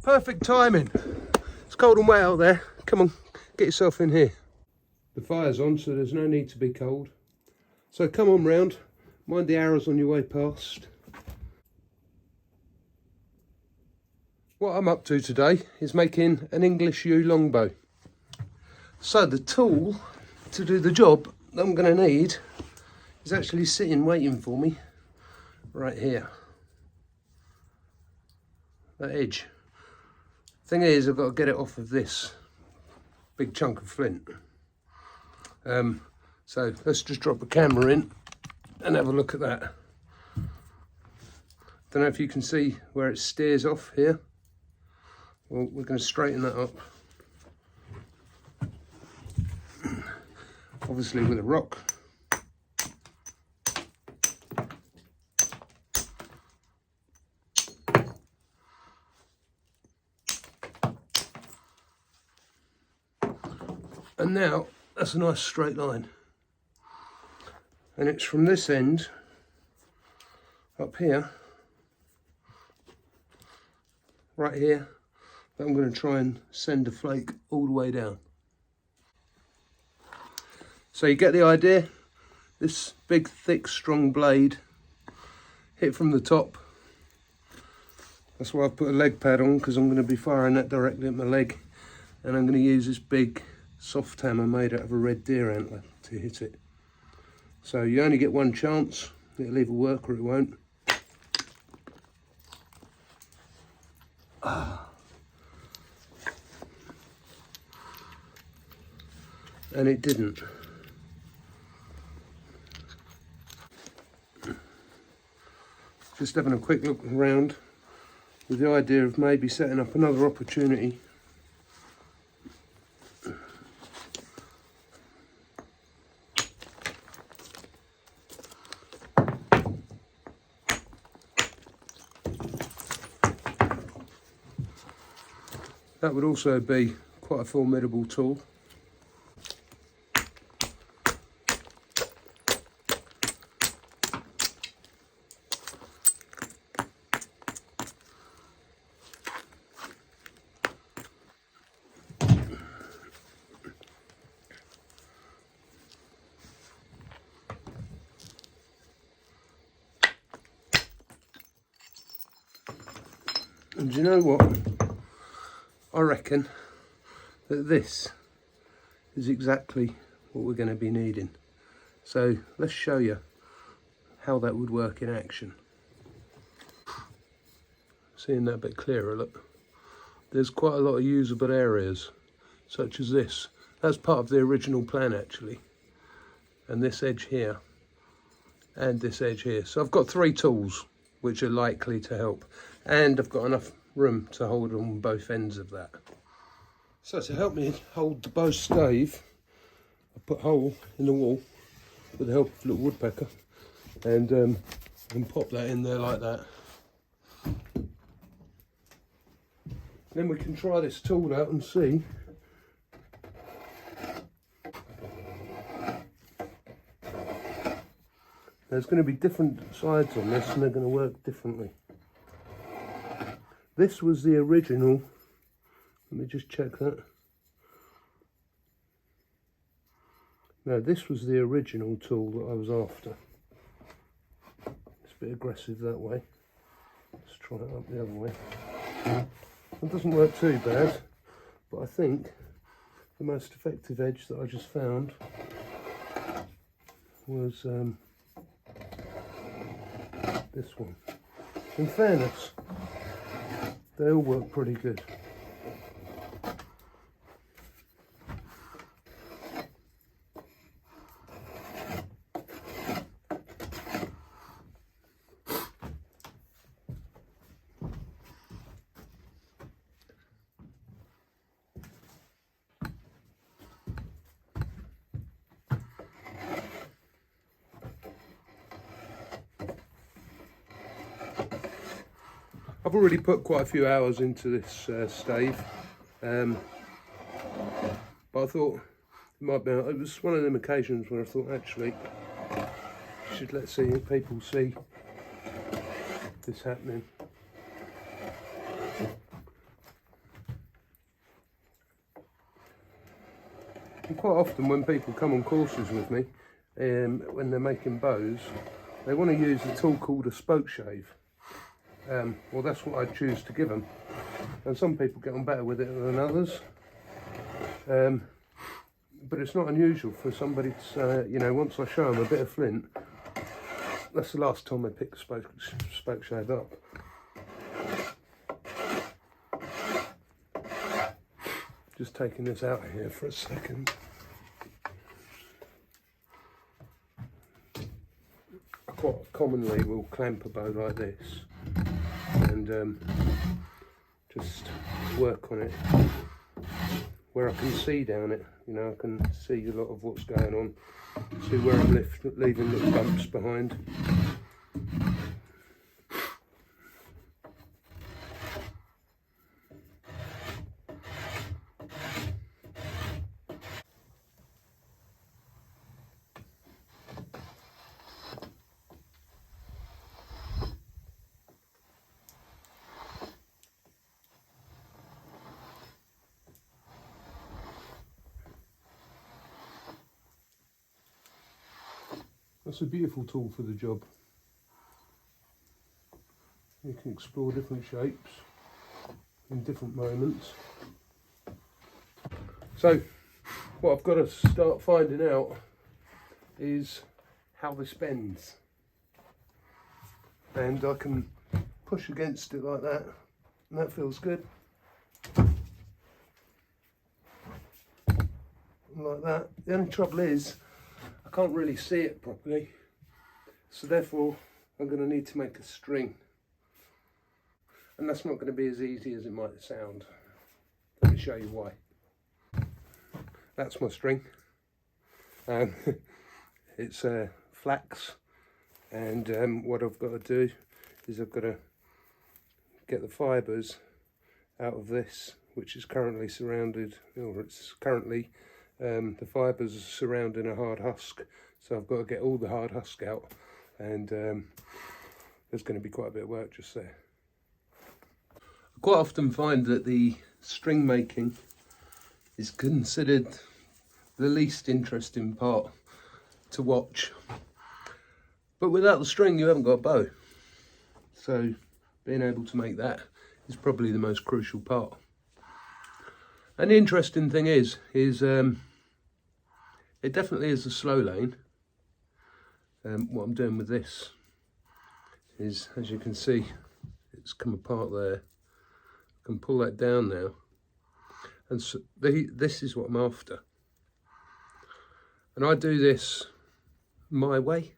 Perfect timing. It's cold and wet out there. Come on, get yourself in here. The fire's on, so there's no need to be cold. So come on round, mind the arrows on your way past. What I'm up to today is making an English yew longbow. So the tool to do the job that I'm going to need is actually sitting waiting for me right here. That edge. Thing is, I've got to get it off of this big chunk of flint. So let's just drop the camera in and have a look at that. Don't know if you can see where it steers off here. Well, we're going to straighten that up. Obviously with a rock. And now that's a nice straight line. And it's from this end up here, right here, that I'm going to try and send a flake all the way down. So you get the idea? This big, thick, strong blade, hit from the top. That's why I've put a leg pad on, because I'm going to be firing that directly at my leg. And I'm going to use this big soft hammer made out of a red deer antler to hit it. So you only get one chance. It'll either work or it won't. And it didn't. Just having a quick look around with the idea of maybe setting up another opportunity. That would also be quite a formidable tool. And do you know what? I reckon that this is exactly what we're going to be needing. So let's show you how that would work in action. Seeing that a bit clearer, look. There's quite a lot of usable areas, such as this. That's part of the original plan actually. And this edge here, and this edge here. So I've got 3 tools which are likely to help. And I've got enough room to hold on both ends of that. So to help me hold the bow stave, I put a hole in the wall with the help of a little woodpecker, and pop that in there like that. Then we can try this tool out and see. There's going to be different sides on this and they're going to work differently. This was the original, let me just check that. No, this was the original tool that I was after. It's a bit aggressive that way. Let's try it up the other way. It doesn't work too bad, but I think the most effective edge that I just found was this one. In fairness, they all work pretty good. I've already put quite a few hours into this stave, but I thought it might be, it was one of them occasions where I thought actually should let's see if people see this happening. And quite often when people come on courses with me, when they're making bows, they want to use a tool called a spoke shave. Well, that's what I choose to give them. And some people get on better with it than others. But it's not unusual for somebody to say, you know, once I show them a bit of flint, that's the last time I pick the spoke shave up. Just taking this out of here for a second. I quite commonly will clamp a bow like this and just work on it where I can see down it. You know, I can see a lot of what's going on, see where I'm leaving little bumps behind. That's a beautiful tool for the job. You can explore different shapes in different moments. So what I've got to start finding out is how this bends. And I can push against it like that, and that feels good. Like that. The only trouble is I can't really see it properly, so therefore I'm going to need to make a string, and that's not going to be as easy as it might sound. Let me show you why. That's my string. It's flax, and what I've got to do is I've got to get the fibres out of this, which is currently surrounded, or it's currently the fibres are surrounding a hard husk, so I've got to get all the hard husk out, and there's going to be quite a bit of work just there. I quite often find that the string making is considered the least interesting part to watch, but without the string you haven't got a bow, so being able to make that is probably the most crucial part. And the interesting thing is it definitely is a slow lane. What I'm doing with this is, as you can see, it's come apart there. I can pull that down now, and so this is what I'm after. And I do this my way,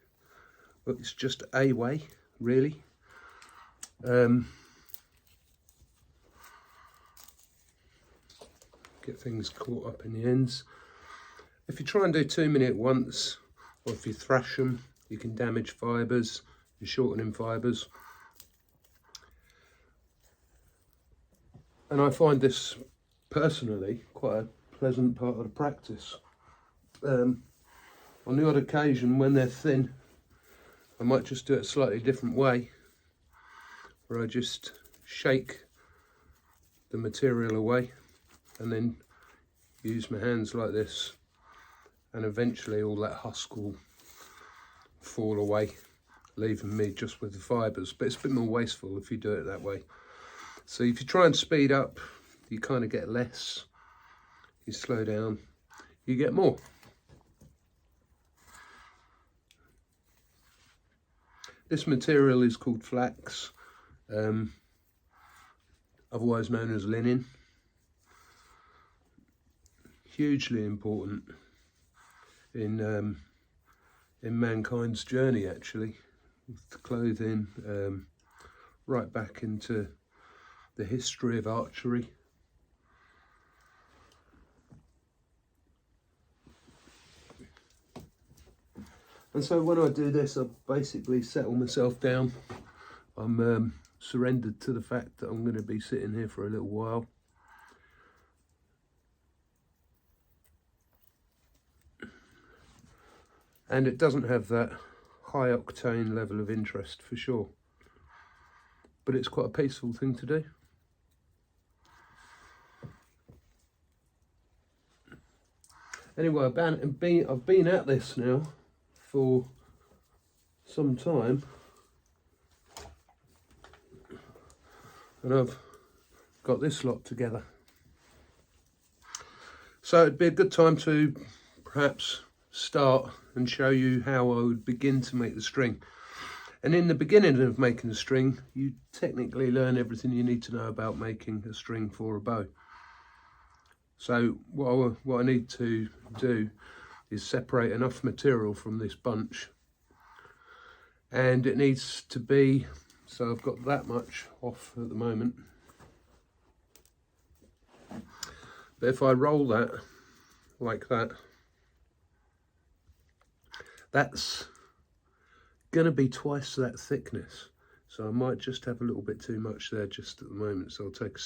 but it's just a way, really. Get things caught up in the ends. If you try and do too many at once, or if you thrash them, you can damage fibres, you're shortening fibres. And I find this personally quite a pleasant part of the practice. On the odd occasion when they're thin, I might just do it a slightly different way, where I just shake the material away and then use my hands like this, and eventually all that husk will fall away, leaving me just with the fibres. But it's a bit more wasteful if you do it that way. So if you try and speed up, you kind of get less. You slow down, you get more. This material is called flax, otherwise known as linen. Hugely important in mankind's journey, actually, with clothing, right back into the history of archery. And so when I do this, I basically settle myself down. I'm surrendered to the fact that I'm going to be sitting here for a little while. And it doesn't have that high octane level of interest for sure, but it's quite a peaceful thing to do. Anyway, I've been at this now for some time, and I've got this lot together. So it'd be a good time to perhaps start and show you how I would begin to make the string. And in the beginning of making a string, you technically learn everything you need to know about making a string for a bow. So what I need to do is separate enough material from this bunch, and it needs to be, so I've got that much off at the moment. But if I roll that like that, that's going to be twice that thickness. So I might just have a little bit too much there just at the moment. So I'll take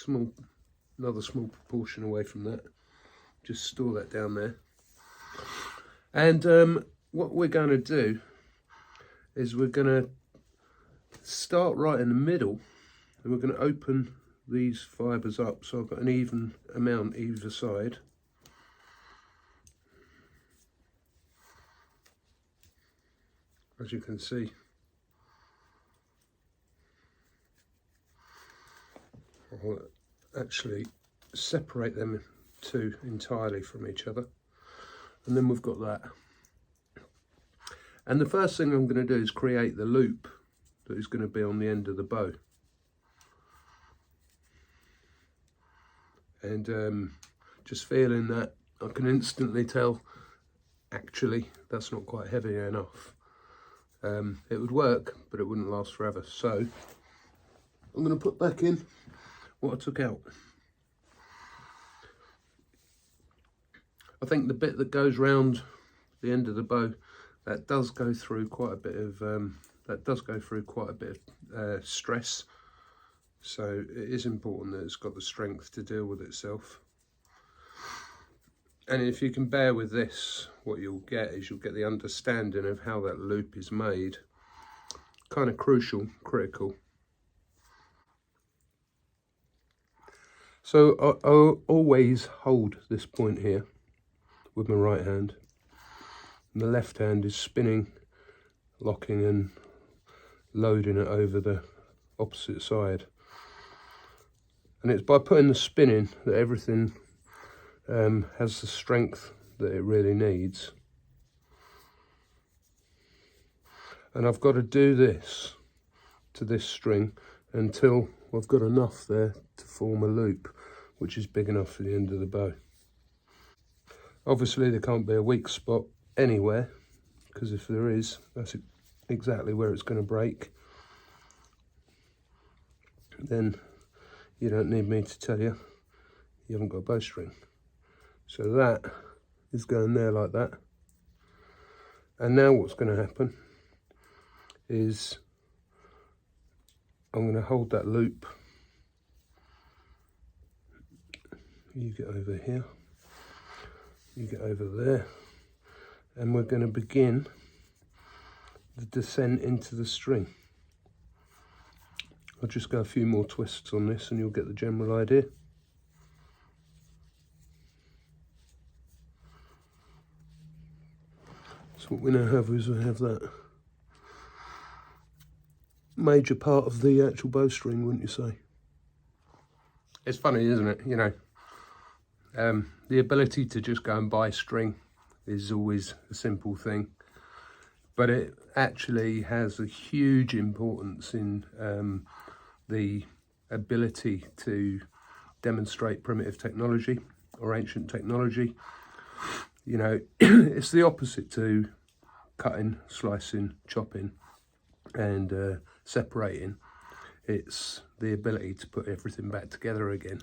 another small proportion away from that. Just store that down there. And what we're going to do is we're going to start right in the middle, and we're going to open these fibres up so I've got an even amount either side. As you can see, I'll actually separate them two entirely from each other, and then we've got that. And the first thing I'm going to do is create the loop that is going to be on the end of the bow. And just feeling that, I can instantly tell, actually, that's not quite heavy enough. It would work, but it wouldn't last forever. So I'm going to put back in what I took out. I think the bit that goes round the end of the bow, that does go through quite a bit of stress. So it is important that it's got the strength to deal with itself. And if you can bear with this, what you'll get is you'll get the understanding of how that loop is made. Kind of crucial, critical. So I'll always hold this point here with my right hand, and the left hand is spinning, locking and loading it over the opposite side. And it's by putting the spin in that everything has the strength that it really needs. And I've got to do this to this string until I've got enough there to form a loop, which is big enough for the end of the bow. Obviously there can't be a weak spot anywhere, because if there is, that's exactly where it's going to break. Then you don't need me to tell you you haven't got a bowstring. So that is going there like that. And now what's going to happen is I'm going to hold that loop. You get over here, you get over there, and we're going to begin the descent into the string. I'll just go a few more twists on this and you'll get the general idea. So what we now have is we have that major part of the actual bowstring, wouldn't you say? It's funny, isn't it? You know, the ability to just go and buy string is always a simple thing, but it actually has a huge importance in the ability to demonstrate primitive technology or ancient technology. You know, it's the opposite to cutting, slicing, chopping and separating. It's the ability to put everything back together again.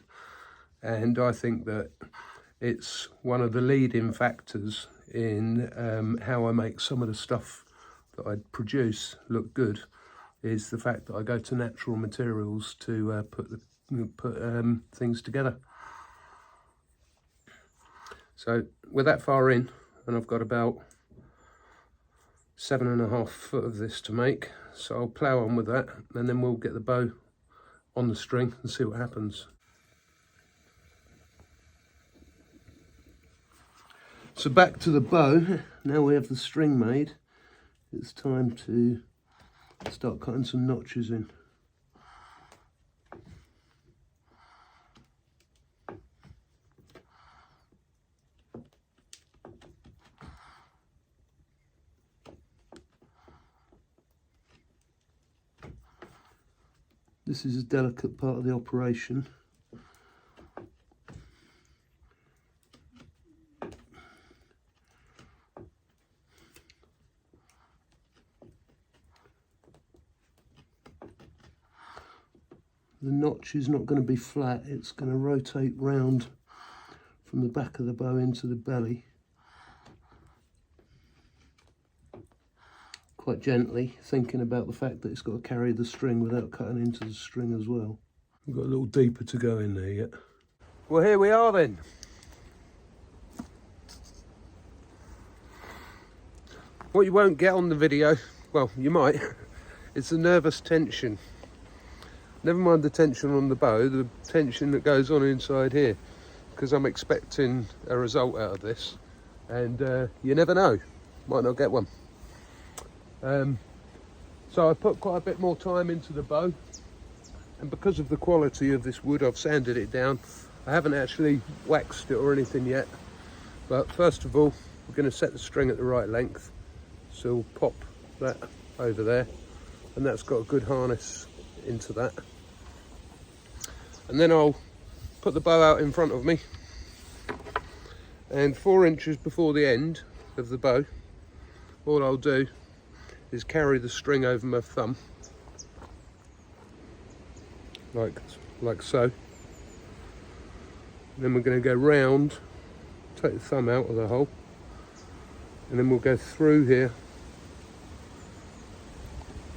And I think that it's one of the leading factors in how I make some of the stuff that I produce look good, is the fact that I go to natural materials to put things together. So we're that far in, and I've got about 7.5 foot of this to make. So I'll plough on with that, and then we'll get the bow on the string and see what happens. So back to the bow. Now we have the string made, it's time to start cutting some notches in. This is a delicate part of the operation. The notch is not going to be flat, it's going to rotate round from the back of the bow into the belly. Quite gently, thinking about the fact that it's got to carry the string without cutting into the string as well. We've got a little deeper to go in there yet. Well, here we are then. What you won't get on the video, well, you might, it's the nervous tension. Never mind the tension on the bow, the tension that goes on inside here, because I'm expecting a result out of this, and you never know, might not get one. So I put quite a bit more time into the bow, and because of the quality of this wood, I've sanded it down. I haven't actually waxed it or anything yet, but first of all, we're going to set the string at the right length. So we'll pop that over there, and that's got a good harness into that. And then I'll put the bow out in front of me, and 4 inches before the end of the bow, all I'll do is carry the string over my thumb, like so. And then we're going to go round, take the thumb out of the hole, and then we'll go through here,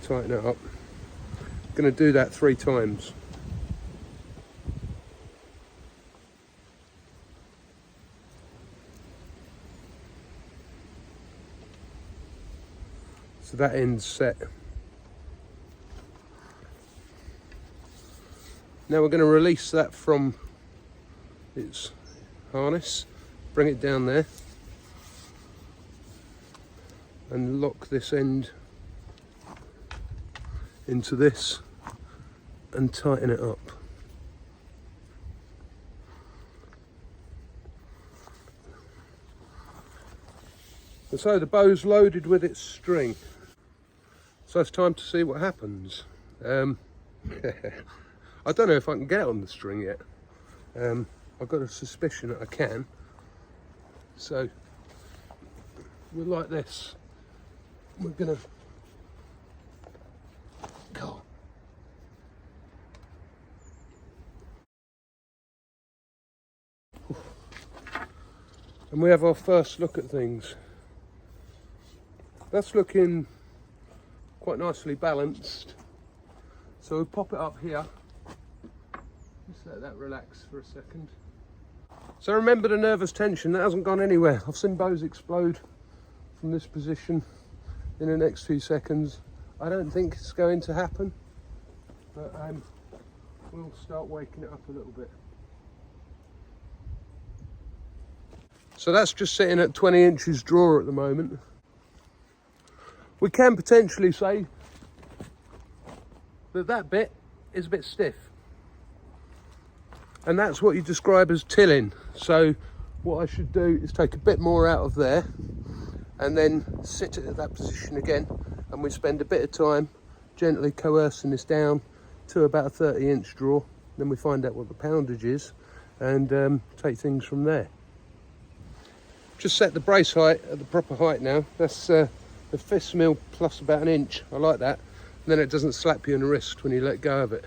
tighten it up. I'm going to do that 3 times. So that end's set. Now we're going to release that from its harness, bring it down there, and lock this end into this and tighten it up. And so the bow's loaded with its string. So it's time to see what happens. I don't know if I can get on the string yet. I've got a suspicion that I can. So we're like this. We're gonna go. And we have our first look at things. That's looking quite nicely balanced. So we'll pop it up here. Just let that relax for a second. So remember the nervous tension, that hasn't gone anywhere. I've seen bows explode from this position in the next few seconds. I don't think it's going to happen, but we'll start waking it up a little bit. So that's just sitting at 20 inches draw at the moment. We can potentially say that that bit is a bit stiff, and that's what you describe as tilling. So what I should do is take a bit more out of there and then sit it at that position again, and we spend a bit of time gently coercing this down to about a 30-inch draw. Then we find out what the poundage is and take things from there. Just set the brace height at the proper height now. That's the fist mill plus about 1 inch. I like that. And then it doesn't slap you in the wrist when you let go of it.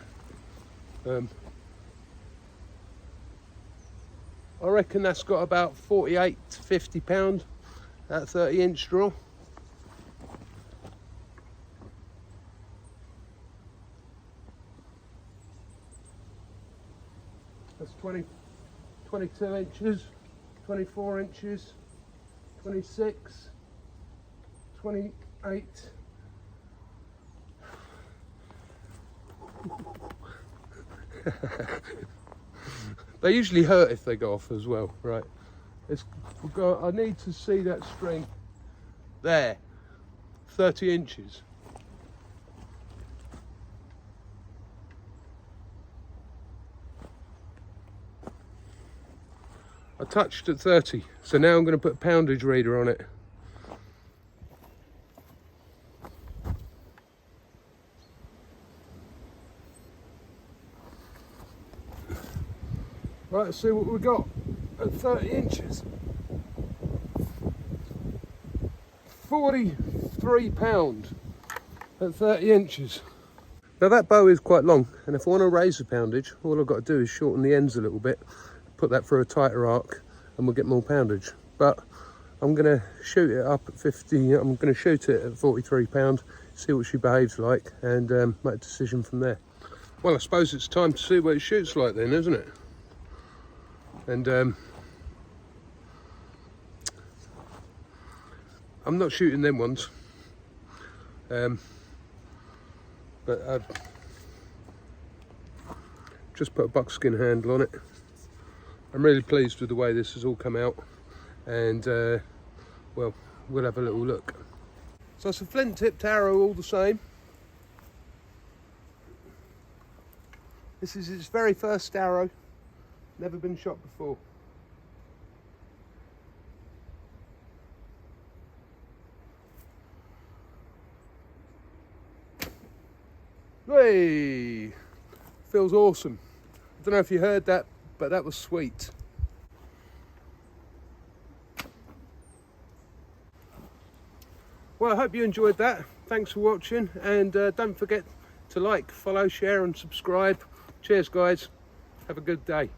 I reckon that's got about 48 to 50 pound at 30-inch draw. That's 22 inches, 24 inches, 26, 28. They usually hurt if they go off as well, right? I need to see that string there, 30 inches. I touched at 30, so now I'm going to put a poundage reader on it. Right, let's see what we got at 30 inches. 43 pound at 30 inches. Now that bow is quite long, and if I want to raise the poundage, all I've got to do is shorten the ends a little bit, put that through a tighter arc, and we'll get more poundage. But I'm going to shoot it up at 50, I'm going to shoot it at 43 pound, see what she behaves like, and make a decision from there. Well, I suppose it's time to see what it shoots like then, isn't it? And I'm not shooting them ones, but I've just put a buckskin handle on it. I'm really pleased with the way this has all come out, and well, we'll have a little look. So it's a flint tipped arrow all the same. This is its very first arrow, never been shot before. Hey, feels awesome. I don't know if you heard that, but that was sweet. Well, I hope you enjoyed that. Thanks for watching, and don't forget to like, follow, share and subscribe. Cheers guys, have a good day.